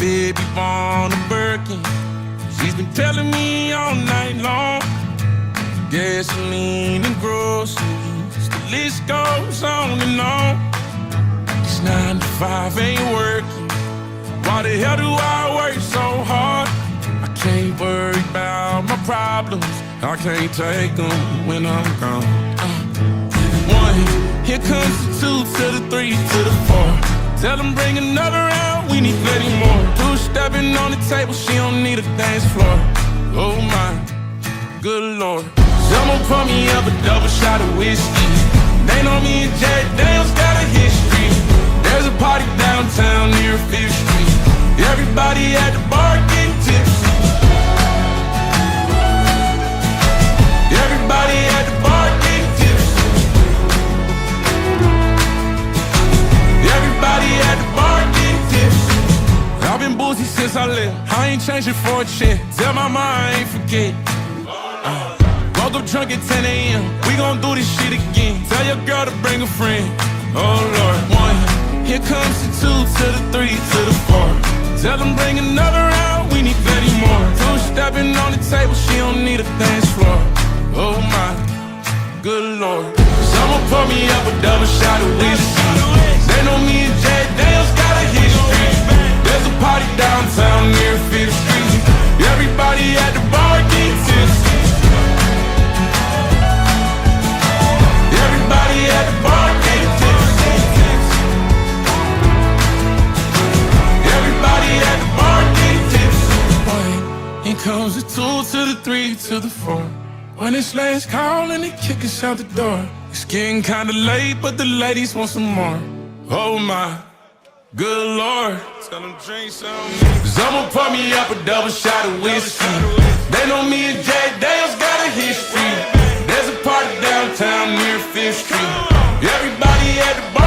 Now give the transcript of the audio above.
baby born a Birkin. She's been telling me all night long. Gasoline and groceries, the list goes on and on. This 9 to 5 ain't working. Why the hell do I work so hard? I can't worry about my problems. I can't take them when I'm gone. 1, here comes the 2 to the 3 to the 4. Tell them bring another round, we need plenty more. 2 stepping on the table, she don't need a dance floor. Oh my, good Lord. Someone pour me up a double shot of whiskey. They know me and Jack Daniels got a history. There's a party downtown near 5th Street. Everybody at the bar getting tipsy. Everybody at the bar getting tipsy. Everybody at the bar getting tipsy. I've been boozy since I left. I ain't changing for a check. Tell my mom I ain't forget. Woke up drunk at 10 a.m. We gon' do this shit again. Tell your girl to bring a friend. Oh Lord. 1, here comes the 2 to the 3 to the 4. Tell them bring another round, we need plenty more. 2 stepping on the table, she don't need a dance floor. Oh my, good Lord. Someone pour me up a double shot of whiskey. They know me and Jack Daniels got a history. There's a party downtown near 5th Street. Everybody at the bar getting tipsy. Everybody at the bar getting tipsy. Everybody at the bar getting tipsy. Here comes the 2 to the 3 to the 4. When it's last call and they kick us out the door. It's getting kinda late, but the ladies want some more. Oh my, good Lord. Tell them drink some. Someone pour me up a double shot of whiskey. They know me and Jack Daniels got a history. There's a party downtown near 5th Street. Everybody at the bar